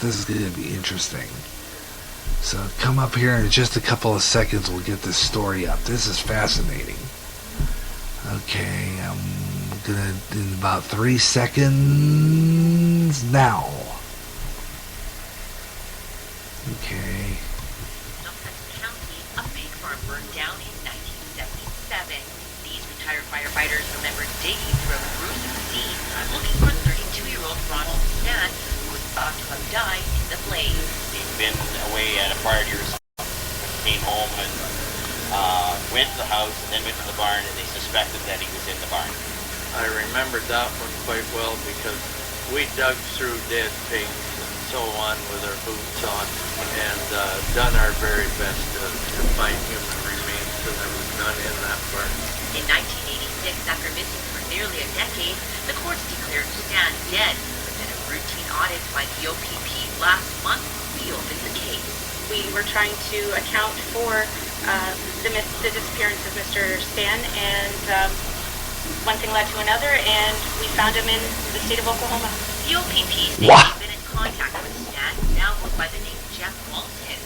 This is going to be interesting. So come up here in just a couple of seconds. We'll get this story up. This is fascinating. Okay, I'm going to, in about 3 seconds now. Okay. A pig farm burned down in 1977. These retired firefighters remember digging through a gruesome scene looking for 32-year-old Ronald Stan, who was thought to have died in the blaze. He'd been away at a party or something, came home and went to the house and then went to the barn, and they suspected that he was in the barn. I remembered that one quite well because we dug through dead pigs and so on with our boots on and done our very best to find human remains, and there was none in that barn. In 1986, after missing for nearly a decade, the courts declared Stan dead, but then a routine audit by the OPP last month reopened the case. We were trying to account for the disappearance of Mr. Stan, and one thing led to another, and we found him in the state of Oklahoma. The OPP says they've been in contact with Stan, who now goes by the name Jeff Walton, and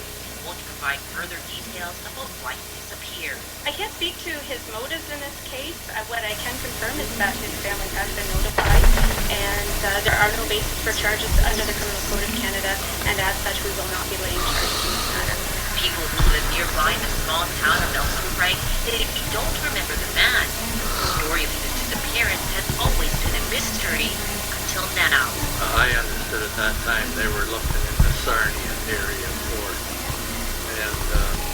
won't provide further details about why he disappeared. I can't speak to his motives in this case. What I can confirm is that his family has been notified, and there are no basis for charges under the Criminal Code of Canada, and as such we will not be laying charges in this matter. People who live nearby in the small town of Nelson Wright say if you don't remember the man, the story of his disappearance has always been a mystery until now. I understood at that time they were looking in the Sarnia area for it, and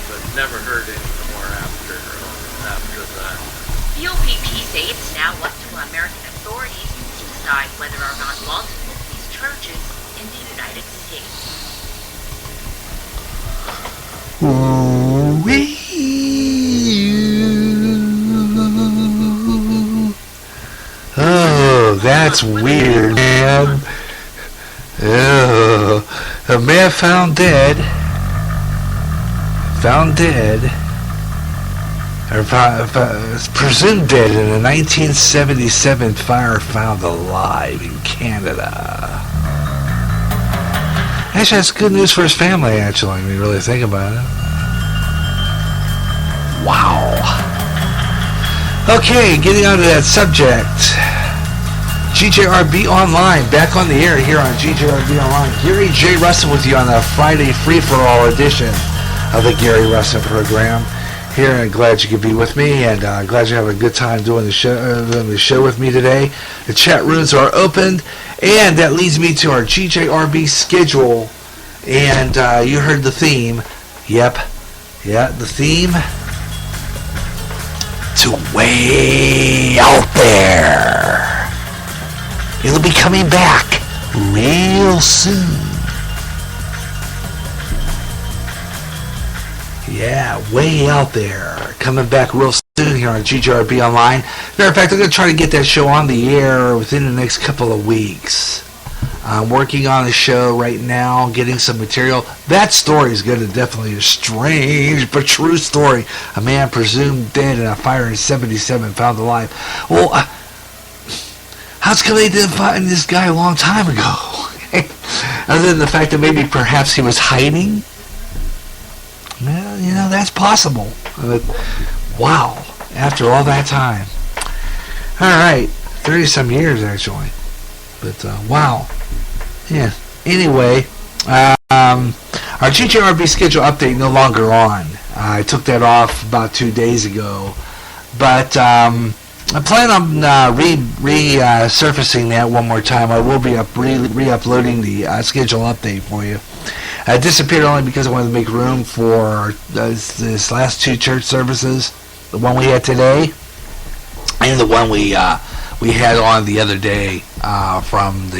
but never heard any more after that. The OPP say it's now up to American authorities to decide whether or not Walton will face charges in the United States. Oh, that's weird, man. Oh, a man found dead, or presumed dead in a 1977 fire, found alive in Canada. Actually, that's good news for his family, actually, when you really think about it. Wow. Okay, getting on to that subject. GJRB Online, back on the air here on GJRB Online. Gary J. Russen with you on the Friday free-for-all edition of the Gary Russen Program. Here, and glad you could be with me, and glad you have a good time doing the show with me today. The chat rooms are opened, and that leads me to our GJRB schedule. And you heard the theme. Yep, the theme. To way out there. It'll be coming back real soon. Yeah, way out there. Coming back real soon here on GJRB Online. Matter of fact, I'm going to try to get that show on the air within the next couple of weeks. I'm working on a show right now, getting some material. That story is going to definitely a strange but true story. A man presumed dead in a fire in 77, found alive. Well, how's come they didn't find this guy a long time ago? Other than the fact that maybe perhaps he was hiding? Well, you know, that's possible. But, wow, after all that time. All right, 30-some years, actually. But, wow. Yeah. Anyway, our GJRB schedule update no longer on. I took that off about 2 days ago. But I plan on resurfacing that one more time. I will be re-uploading the schedule update for you. I disappeared only because I wanted to make room for this last two church services. The one we had today and the one we had on the other day from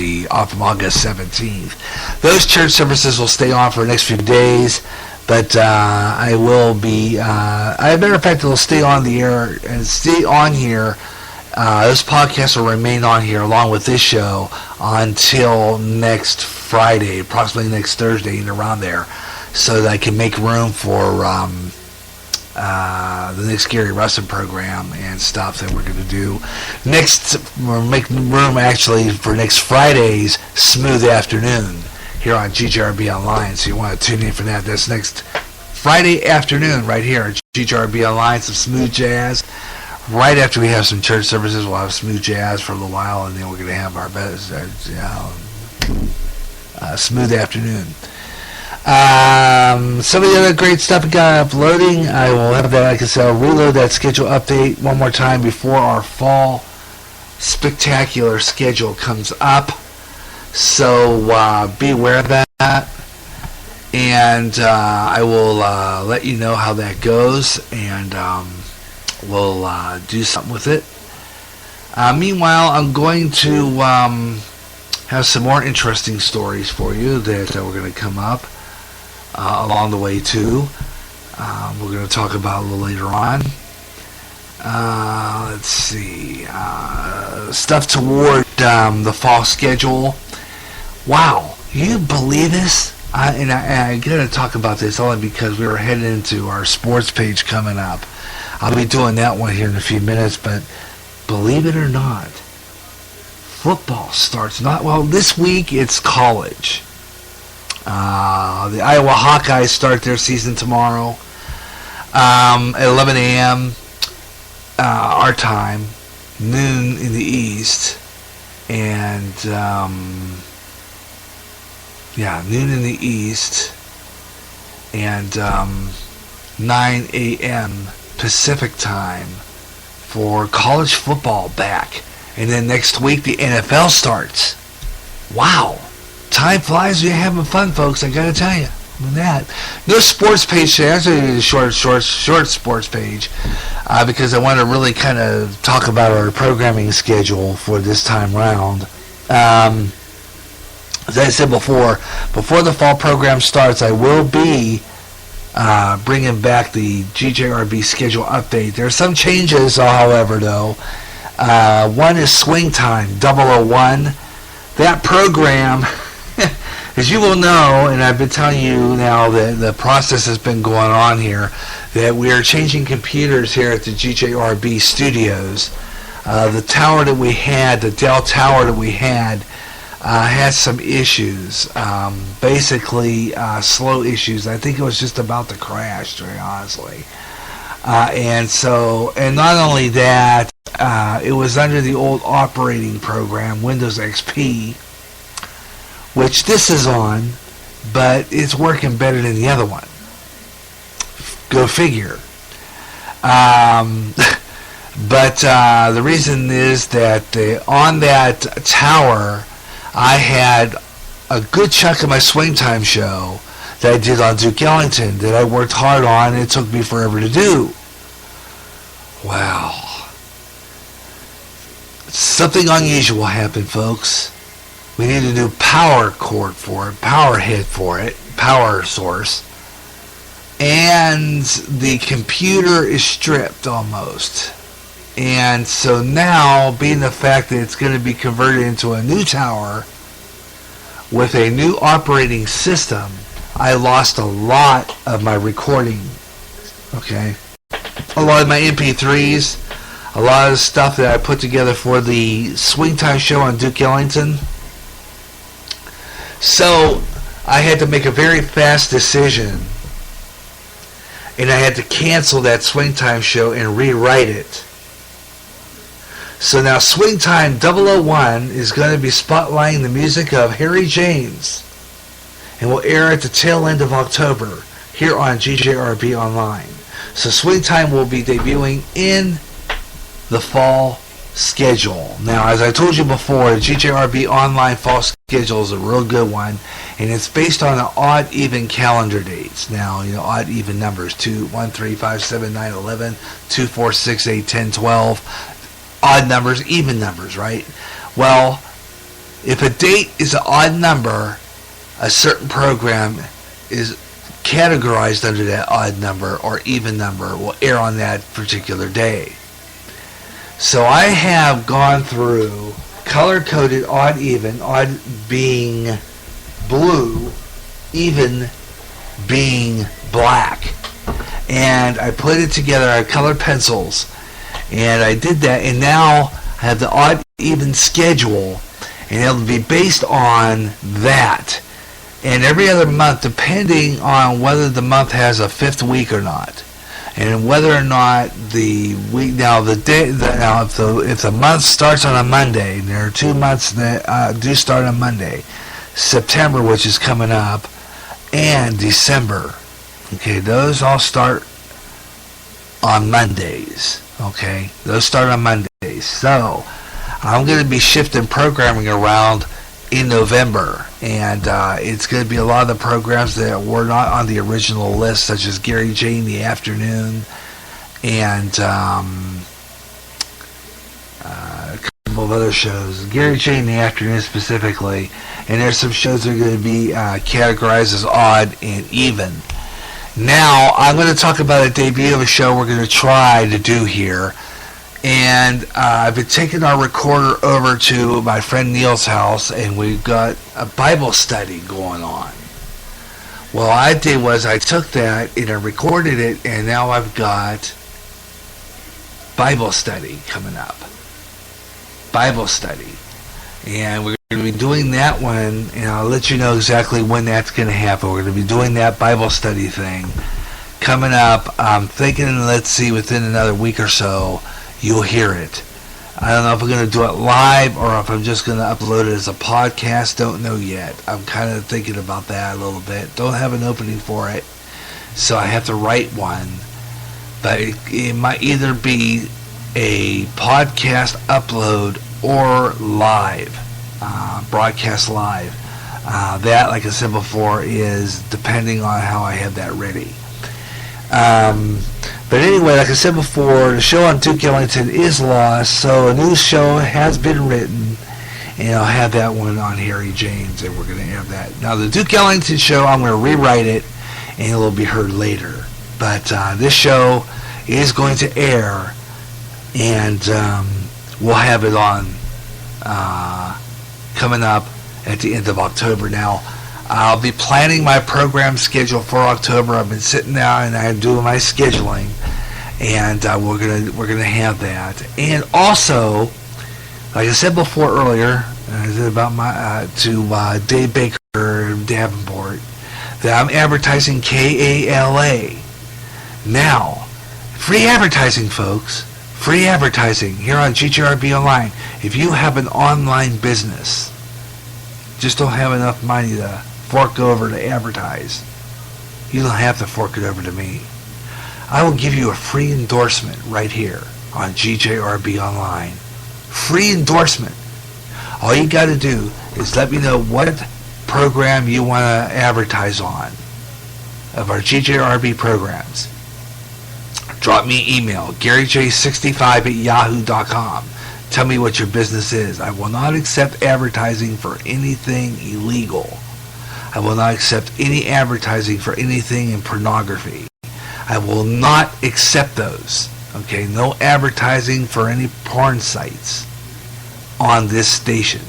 August 17th. Those church services will stay on for the next few days, but I will be. As a matter of fact, it'll stay on the air and stay on here. This podcast will remain on here along with this show until next Friday, approximately next Thursday, and around there, so that I can make room for the next Gary Russen program and stuff that we're going to do. Next, we're making room actually for next Friday's Smooth Afternoon here on GJRB Online. So you want to tune in for that. That's next Friday afternoon right here at GJRB Online. Some smooth jazz. Right after we have some church services, we'll have smooth jazz for a little while, and then we're going to have our best smooth afternoon. Some of the other great stuff we got uploading, I will have that. Like I said, I'll reload that schedule update one more time before our fall spectacular schedule comes up. So be aware of that, and I will let you know how that goes, and we'll do something with it. Meanwhile, I'm going to have some more interesting stories for you that we're going to come up along the way too. We're going to talk about a little later on. Let's see. Stuff toward the fall schedule. Wow, you believe this? And I got to talk about this only because we were heading into our sports page coming up. I'll be doing that one here in a few minutes, but believe it or not, football starts this week. It's college. The Iowa Hawkeyes start their season tomorrow at 11 a.m. Our time, noon in the East, and noon in the East, and 9 a.m. Pacific time for college football back. And then next week the NFL starts. Wow. Time flies when you're having fun, folks. I gotta tell you. That. No sports page today. I was going to do a short sports page because I want to really kind of talk about our programming schedule for this time round. As I said before the fall program starts, I will be bringing back the GJRB schedule update. There are some changes, however, though. One is Swing Time 001. That program, as you will know, and I've been telling you now that the process has been going on here, that we are changing computers here at the GJRB studios. The tower that we had, the Dell tower that we had some issues. Basically, slow issues. I think it was just about to crash, very honestly. And not only that, it was under the old operating program, Windows XP, which this is on, but it's working better than the other one. Go figure. But the reason is that on that tower, I had a good chunk of my Swing Time show that I did on Duke Ellington that I worked hard on, and it took me forever to do. Wow. Something unusual happened, folks. We need a new power cord for it, power head for it, power source. And the computer is stripped almost. And so now, being the fact that it's going to be converted into a new tower with a new operating system, I lost a lot of my recording. Okay? A lot of my MP3s, a lot of the stuff that I put together for the Swing Time show on Duke Ellington. So I had to make a very fast decision, and I had to cancel that Swing Time show and rewrite it. So now Swing Time 001 is going to be spotlighting the music of Harry James, and will air at the tail end of October here on GJRB Online. So Swing Time will be debuting in the fall schedule. Now, as I told you before, the GJRB Online fall schedule is a real good one, and it's based on the odd even calendar dates. Now, odd even numbers: 2, 1, 3, 5, 7, 9, 11, 2, 4, 6, 8, 10, 12. Odd numbers, even numbers, right? Well, if a date is an odd number, a certain program is categorized under that odd number or even number, will air on that particular day. So I have gone through color-coded odd even, odd being blue, even being black. And I put it together, I colored pencils, and I did that, and now I have the odd even schedule, and it'll be based on that. and every other month, depending on whether the month has a fifth week or not, and whether or not the week if the month starts on a Monday, and there are 2 months that do start on Monday, September, which is coming up, and December. Okay, those all start on Mondays. Okay, those start on Mondays. So I'm going to be shifting programming around in November, and it's going to be a lot of the programs that were not on the original list, such as Gary J in the afternoon, and a couple of other shows. Gary J in the afternoon specifically, and there's some shows that are going to be categorized as odd and even. Now, I'm going to talk about a debut of a show we're going to try to do here. And I've been taking our recorder over to my friend Neil's house, and we've got a Bible study going on. Well, what I did was I took that and I recorded it, and now I've got Bible study coming up. Bible study. And we're going to be doing that one, and I'll let you know exactly when that's going to happen. We're going to be doing that Bible study thing coming up. I'm thinking, let's see, within another week or so, you'll hear it. I don't know if I'm going to do it live or if I'm just going to upload it as a podcast. Don't know yet. I'm kind of thinking about that a little bit. Don't have an opening for it, so I have to write one. But it might either be a podcast upload or live, broadcast live. That, like I said before, is depending on how I have that ready. But anyway, like I said before, the show on Duke Ellington is lost, so a new show has been written, and I'll have that one on Harry James, and we're going to have that. Now, the Duke Ellington show, I'm going to rewrite it, and it will be heard later. But this show is going to air, and we'll have it on coming up at the end of October. Now, I'll be planning my program schedule for October. I've been sitting down and I'm doing my scheduling, and we're gonna have that. And also, like I said before earlier, I said about my to Dave Baker in Davenport, that I'm advertising KALA. Now, free advertising, folks. Free advertising here on GJRB Online. If you have an online business, just don't have enough money to fork over to advertise, you don't have to fork it over to me. I will give you a free endorsement right here on GJRB Online. Free endorsement. All you got to do is let me know what program you want to advertise on of our GJRB programs. Drop me an email, GaryJ65@yahoo.com. Tell me what your business is. I will not accept advertising for anything illegal. I will not accept any advertising for anything in pornography. I will not accept those. Okay, no advertising for any porn sites on this station,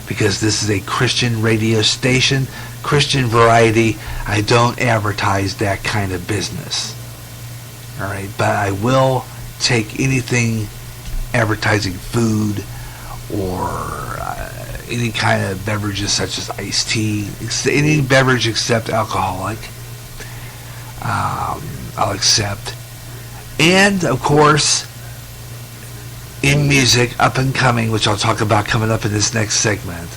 because this is a Christian radio station, Christian variety. I don't advertise that kind of business. All right, but I will take anything advertising food or any kind of beverages such as iced tea, any beverage except alcoholic, I'll accept. And of course, in music, up and coming, which I'll talk about coming up in this next segment,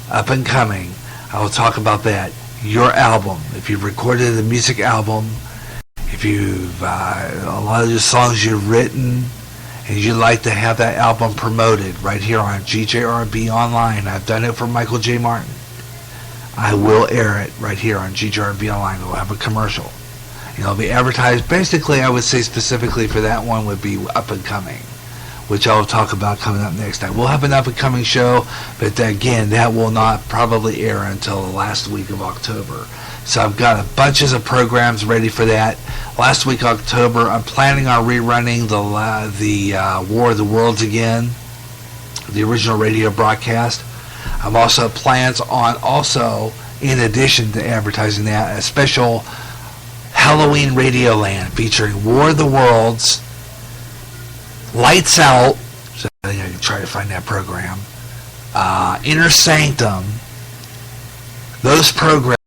up and coming, I will talk about that. Your album, if you've recorded a music album, if you've a lot of the songs you've written, and you'd like to have that album promoted right here on GJRB Online, I've done it for Michael J. Martin. I will air it right here on GJRB Online. We'll have a commercial. And it'll be advertised. Basically, I would say specifically for that one would be Up and Coming, which I'll talk about coming up next. I will have an Up and Coming show, but again, that will not probably air until the last week of October. So I've got a bunches of programs ready for that. Last week, October, I'm planning on rerunning the War of the Worlds again, the original radio broadcast. I'm also plans on in addition to advertising that, a special Halloween Radioland featuring War of the Worlds, Lights Out, so I think I can try to find that program, Inner Sanctum, Those programs